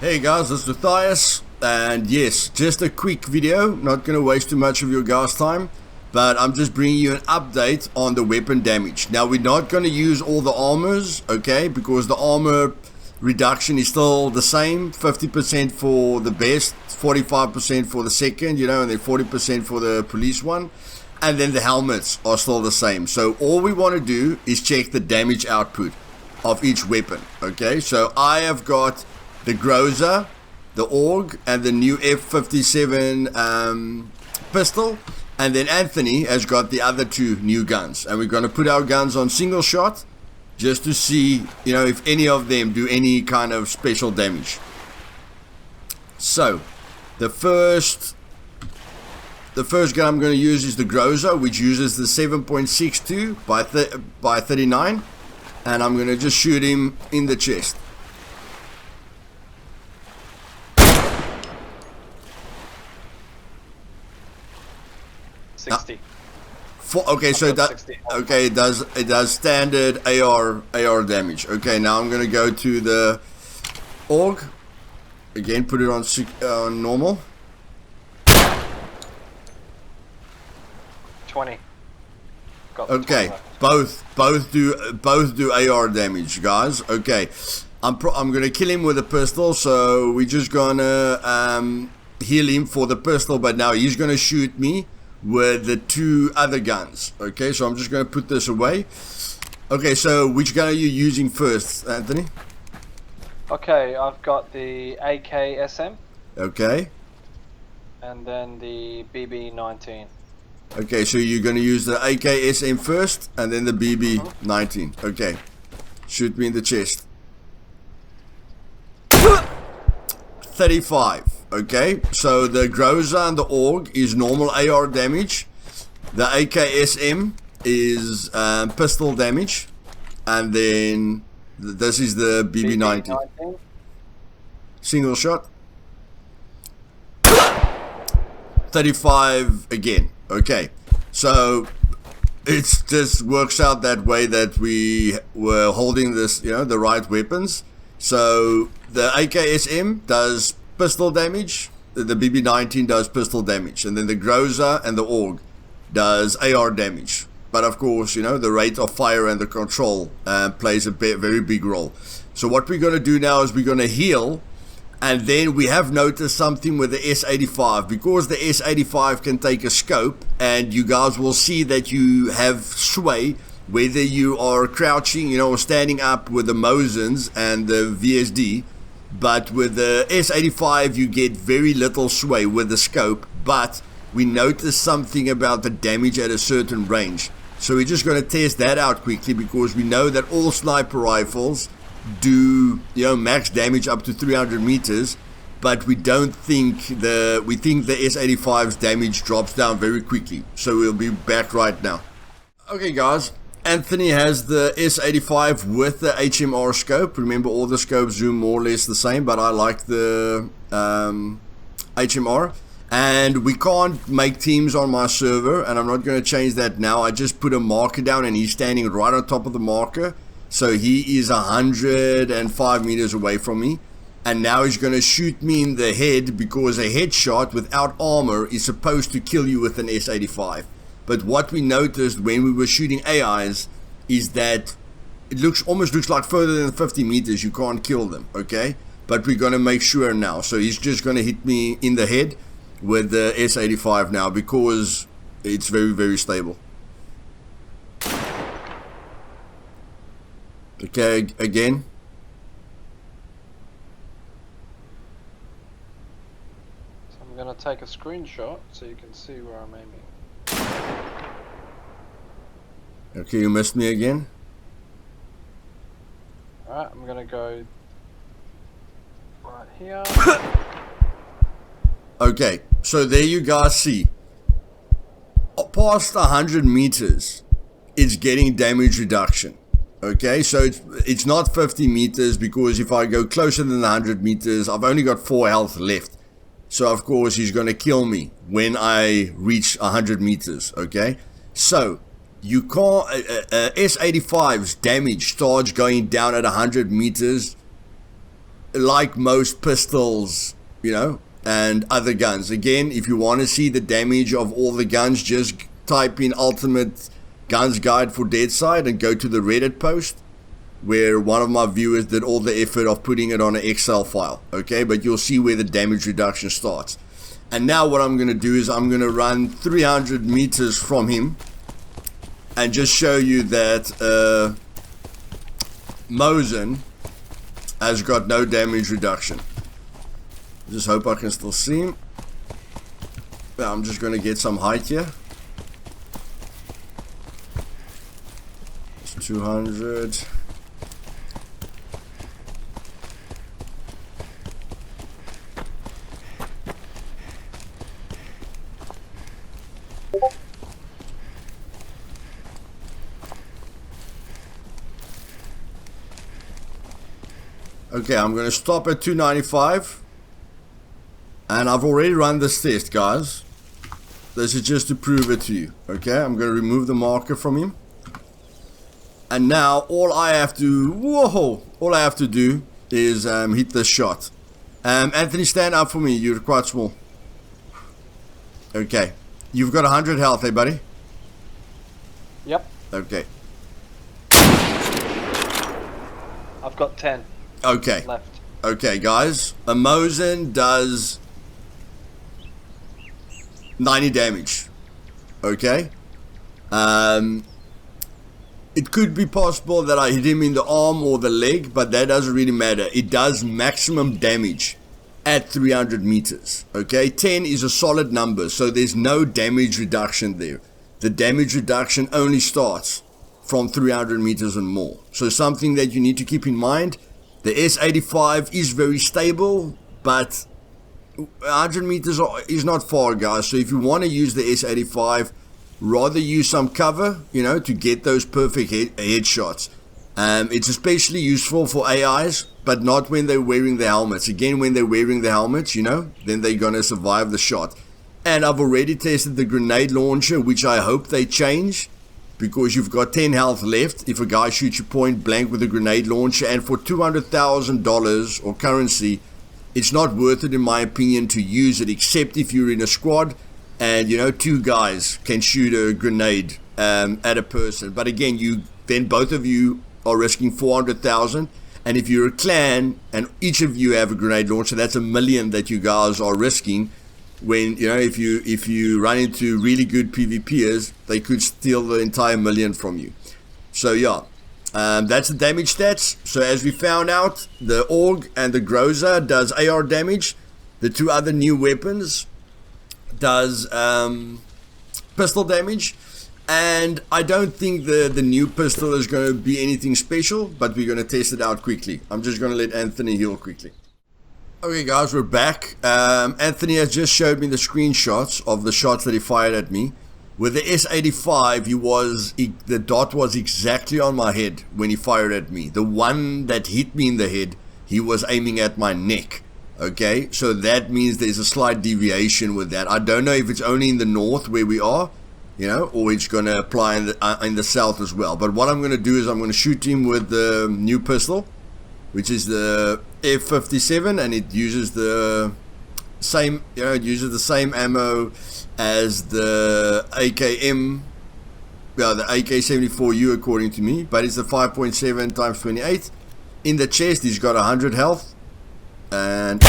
Hey guys, it's Matthias, and yes, just a quick video, not going to waste too much of your guys' time, but I'm just bringing you an update on the weapon damage. Now, we're not going to use all the armors, okay, because the armor reduction is still the same, 50% for the best, 45% for the second, and then 40% for the police one, and then the helmets are still the same. So all we want to do is check the damage output of each weapon, okay? So I have got the Groza, the AUG, and the new F57 pistol, and then Anthony has got the other two new guns, and we're going to put our guns on single shot just to see, if any of them do any kind of special damage. So the first gun I'm going to use is the Groza, which uses the 7.62 by 39, and I'm going to just shoot him in the chest. Okay, so it does standard AR damage. Okay, now I'm gonna go to the AUG again, put it on normal. 20. Okay, both do AR damage, guys. Okay, I'm gonna kill him with a pistol, so we're just gonna heal him for the pistol, but now he's gonna shoot me with the two other guns. Okay, so I'm just going to put this away. Okay, so which gun are you using first, Anthony? Okay, I've got the AK-SM. Okay. And then the BB-19. Okay, so you're going to use the AK-SM first, and then the BB-19. Okay. Shoot me in the chest. 35. Okay, so the Groza and the AUG is normal AR damage. The AK-SM is pistol damage. And then this is the BB-19. Single shot. 35 again. Okay, so it just works out that way that we were holding this, the right weapons. So the AK-SM does pistol damage, the BB-19 does pistol damage, and then the Groza and the AUG does AR damage. But of course, the rate of fire and the control plays a very big role. So what we're going to do now is we're going to heal, and then we have noticed something with the S85, because the S85 can take a scope, and you guys will see that you have sway whether you are crouching, or standing up with the Mosins and the VSD. But with the S85 you get very little sway with the scope, but we noticed something about the damage at a certain range. So we're just going to test that out quickly, because we know that all sniper rifles do max damage up to 300 meters, but we think the S85's damage drops down very quickly. So we'll be back right now. Okay guys, Anthony has the S85 with the HMR scope. Remember, all the scopes zoom more or less the same, but I like the HMR. And we can't make teams on my server, and I'm not going to change that now. I just put a marker down, and he's standing right on top of the marker. So he is 105 meters away from me. And now he's going to shoot me in the head, because a headshot without armor is supposed to kill you with an S85. But what we noticed when we were shooting AIs is that it almost looks like further than 50 meters you can't kill them, okay? But we're going to make sure now. So he's just going to hit me in the head with the S85 now, because it's very, very stable. Okay, again. So I'm going to take a screenshot so you can see where I'm aiming. Okay, you missed me again. Alright, I'm gonna go right here. Okay, so there you guys see. Past 100 meters, it's getting damage reduction. Okay, so it's not 50 meters, because if I go closer than 100 meters, I've only got 4 health left. So of course he's going to kill me when I reach 100 meters, okay? So you can't, S85's damage starts going down at 100 meters like most pistols, you know, and other guns. Again, if you want to see the damage of all the guns, just type in Ultimate Guns Guide for Deadside and go to the Reddit post where one of my viewers did all the effort of putting it on an Excel file. Okay, but you'll see where the damage reduction starts. And now what I'm going to do is I'm going to run 300 meters from him and just show you that Mosin has got no damage reduction. Just hope I can still see him. I'm just going to get some height here. It's 200. Okay, I'm going to stop at 295. And I've already run this test, guys. This is just to prove it to you. Okay, I'm going to remove the marker from him. And now all I have to do is hit this shot. Anthony, stand up for me. You're quite small. Okay. You've got 100 health, hey, buddy? Yep. Okay. I've got 10. Okay. Left. Okay, guys. A Mosin does 90 damage. Okay. It could be possible that I hit him in the arm or the leg, but that doesn't really matter. It does maximum damage at 300 meters. Okay, 10 is a solid number, so there's no damage reduction there. The damage reduction only starts from 300 meters and more. So something that you need to keep in mind. The S85 is very stable, but 100 meters is not far, guys. So if you want to use the S85, rather use some cover, you know, to get those perfect headshots. It's especially useful for AIs, but not when they're wearing the helmets. Again, when they're wearing the helmets, you know, then they're going to survive the shot. And I've already tested the grenade launcher, which I hope they change, because you've got 10 health left if a guy shoots you point blank with a grenade launcher. And for $200,000 or currency, it's not worth it, in my opinion, to use it, except if you're in a squad and, you know, 2 guys can shoot a grenade at a person. But again, then both of you are risking 400,000. And if you're a clan and each of you have a grenade launcher, that's $1 million that you guys are risking. When, you know, if you run into really good PvPers, they could steal the entire $1 million from you. So yeah, that's the damage stats. So as we found out, the AUG and the Groza does AR damage. The 2 other new weapons does pistol damage. And I don't think the new pistol is going to be anything special, but we're going to test it out quickly. I'm just going to let Anthony heal quickly. Okay, guys, we're back. Anthony has just showed me the screenshots of the shots that he fired at me. With the S85, the dot was exactly on my head when he fired at me. The one that hit me in the head, he was aiming at my neck. Okay, so that means there's a slight deviation with that. I don't know if it's only in the north where we are, you know, or it's going to apply in the south as well. But what I'm going to do is I'm going to shoot him with the new pistol, which is the F57, and it uses the same, you know, it uses the same ammo as the AKM, well, the AK-74U according to me, but it's the 5.7 times 28. In the chest, he's got 100 health, and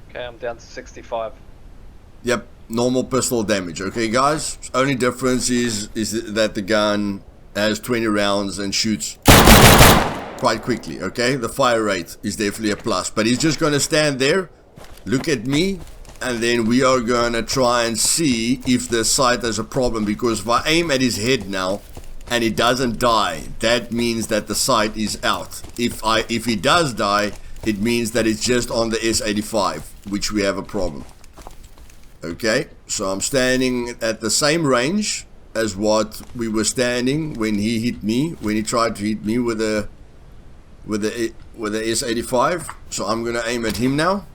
okay, I'm down to 65. Yep, normal pistol damage. Okay, guys, only difference is that the gun has 20 rounds and shoots quite quickly. Okay, the fire rate is definitely a plus, but he's just going to stand there, look at me, and then we are going to try and see if the sight has a problem, because if I aim at his head now and he doesn't die, that means that the sight is out. If he does die, it means that it's just on the S85, which we have a problem. Okay, so I'm standing at the same range as what we were standing when he hit me, when he tried to hit me with the S85. So I'm gonna aim at him now.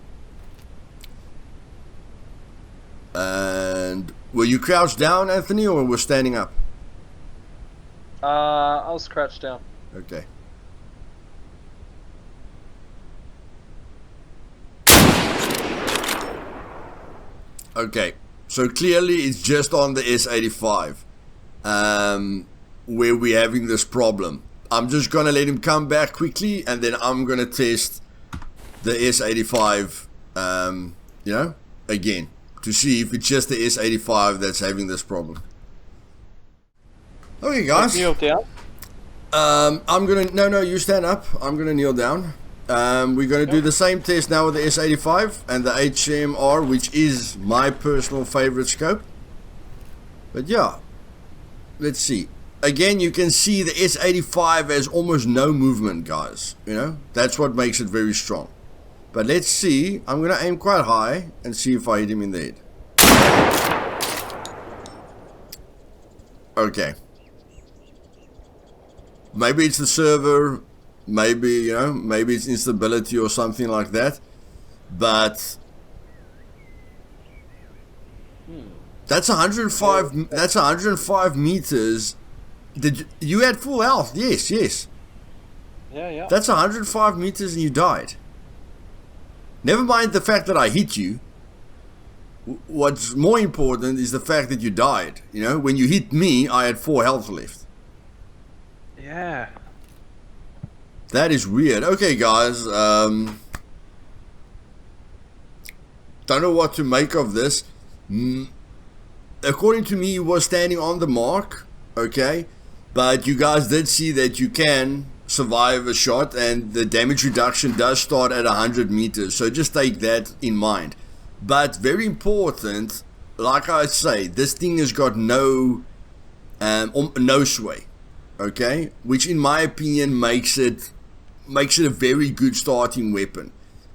And were you crouched down, Anthony, or were standing up? I was crouched down. Okay. Okay, so clearly it's just on the S85 where we're having this problem. I'm just gonna let him come back quickly, and then I'm gonna test the S85 you know, again, to see if it's just the S85 that's having this problem. Okay, guys. Kneel down. I'm gonna no, you stand up. I'm gonna kneel down. We're gonna do the same test now with the S85 and the HMR, which is my personal favorite scope. But yeah, let's see. Again, you can see the S85 has almost no movement, guys. You know, that's what makes it very strong. But let's see. I'm gonna aim quite high and see if I hit him in the head. Okay. Maybe it's the server, maybe, you know, maybe it's instability or something like that. But that's 105. That's 105 meters. You had full health? Yes, yes. Yeah. That's 105 meters and you died. Never mind the fact that I hit you. What's more important is the fact that you died. You know, when you hit me, I had 4 health left. Yeah. That is weird. Okay, guys. Don't know what to make of this. According to me, he was standing on the mark. Okay. But you guys did see that you can survive a shot, and the damage reduction does start at 100 meters. So just take that in mind. But very important, like I say, this thing has got no sway. Okay, which in my opinion makes it a very good starting weapon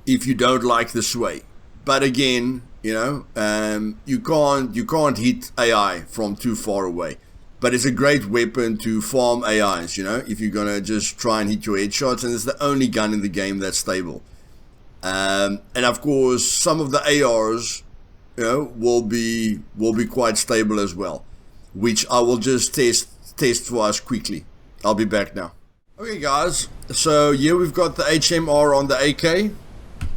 if you don't like the sway. But again, you know, you can't hit AI from too far away. But it's a great weapon to farm AIs, you know, if you're gonna just try and hit your headshots, and it's the only gun in the game that's stable. And of course, some of the ARs, you know, will be quite stable as well, which I will just test for us quickly. I'll be back now. Okay, guys. So here we've got the HMR on the AK,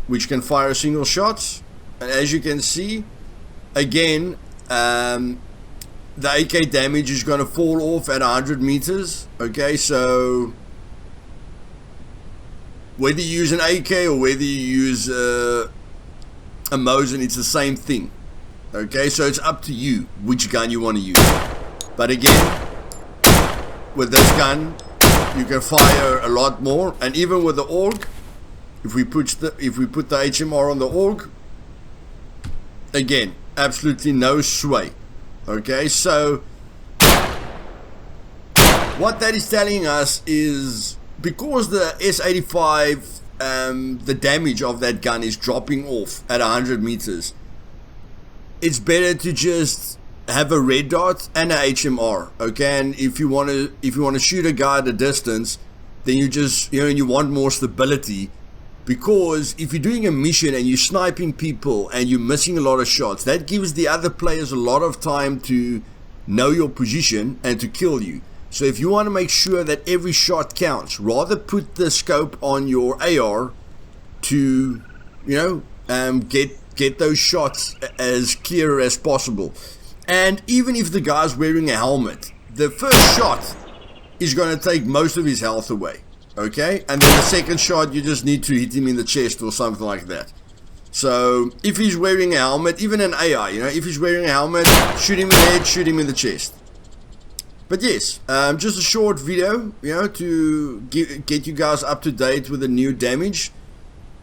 which can fire single shots, and as you can see, again, the AK damage is going to fall off at 100 meters. Okay, so whether you use an AK or whether you use a Mosin, it's the same thing. Okay, so it's up to you which gun you want to use. But again, with this gun, you can fire a lot more, and even with the AUG, if we put the HMR on the AUG, again, absolutely no sway. Okay, so what that is telling us is, because the S85, the damage of that gun is dropping off at 100 meters, it's better to just have a red dot and a HMR. Okay, and if you want to shoot a guy at a distance, then you just, you know, you want more stability. Because if you're doing a mission and you're sniping people and you're missing a lot of shots, that gives the other players a lot of time to know your position and to kill you. So if you want to make sure that every shot counts, rather put the scope on your AR to, you know, get those shots as clear as possible. And even if the guy's wearing a helmet, the first shot is going to take most of his health away. Okay, and then the second shot, you just need to hit him in the chest or something like that. So if he's wearing a helmet, even an AI, you know, if he's wearing a helmet, shoot him in the head, shoot him in the chest. But yes, just a short video, you know, to get you guys up to date with the new damage.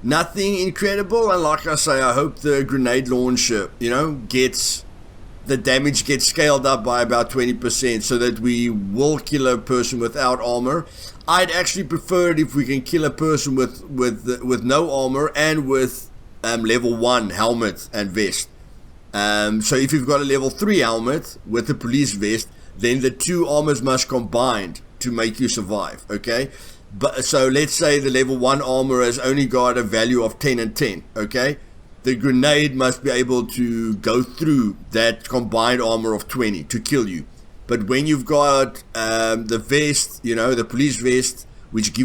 Nothing incredible, and like I say, I hope the grenade launcher, you know, the damage gets scaled up by about 20%, so that we will kill a person without armor. I'd actually prefer it if we can kill a person with no armor and with level 1 helmet and vest. So if you've got a level 3 helmet with a police vest, then the 2 armors must combine to make you survive. Okay, but so let's say the level 1 armor has only got a value of 10 and 10. Okay, the grenade must be able to go through that combined armor of 20 to kill you. But when you've got the vest, you know, the police vest, which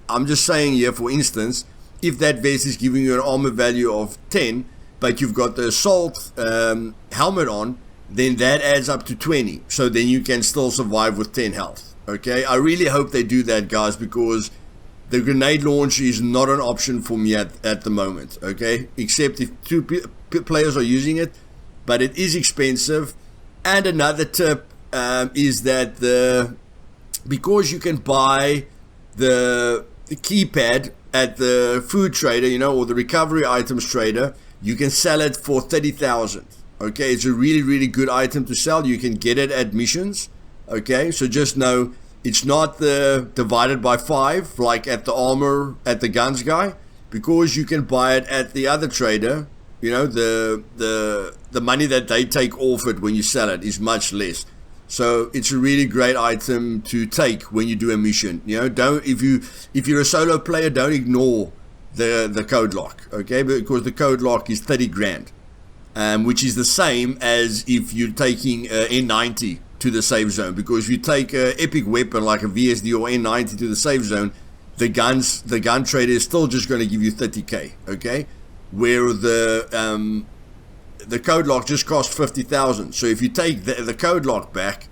I'm just saying here, for instance, if that vest is giving you an armor value of 10, but you've got the assault helmet on, then that adds up to 20. So then you can still survive with 10 health. Okay, I really hope they do that, guys, because the grenade launch is not an option for me at the moment. Okay, except if two players are using it, but it is expensive. And another tip is that because you can buy the keypad at the food trader, you know, or the recovery items trader, you can sell it for 30,000. Okay, it's a really, really good item to sell. You can get it at missions. Okay, so just know it's not the divided by 5 like at the armor, at the guns guy, because you can buy it at the other trader. You know, the money that they take off it when you sell it is much less. So it's a really great item to take when you do a mission. You know, don't if you're a solo player, don't ignore the code lock. Okay, because the code lock is 30 grand. Which is the same as if you're taking N90 to the safe zone. Because if you take an epic weapon like a VSD or N90 to the safe zone, the gun trader is still just going to give you 30k. Okay, where the code lock just costs 50,000. So if you take the code lock back,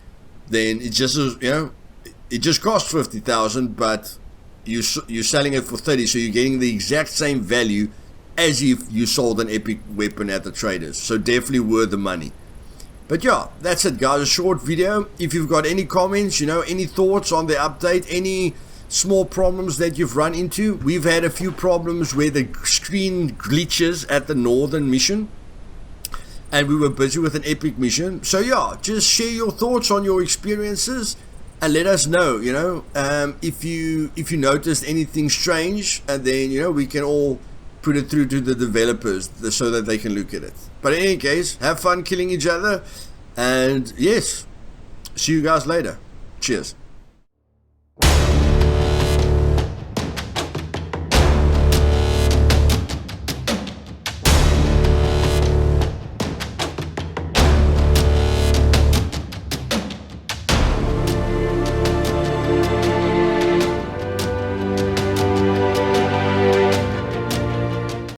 then it just it just costs 50,000, but you're selling it for 30. So you're getting the exact same value as if you sold an epic weapon at the traders. So definitely worth the money. But yeah, that's it, guys. A short video. If you've got any comments, you know, any thoughts on the update, any small problems that you've run into. We've had a few problems where the screen glitches at the northern mission, and we were busy with an epic mission. So yeah, just share your thoughts on your experiences and let us know, you know, if you noticed anything strange, and then, you know, we can all put it through to the developers so that they can look at it. But in any case, have fun killing each other, and yes, see you guys later. Cheers.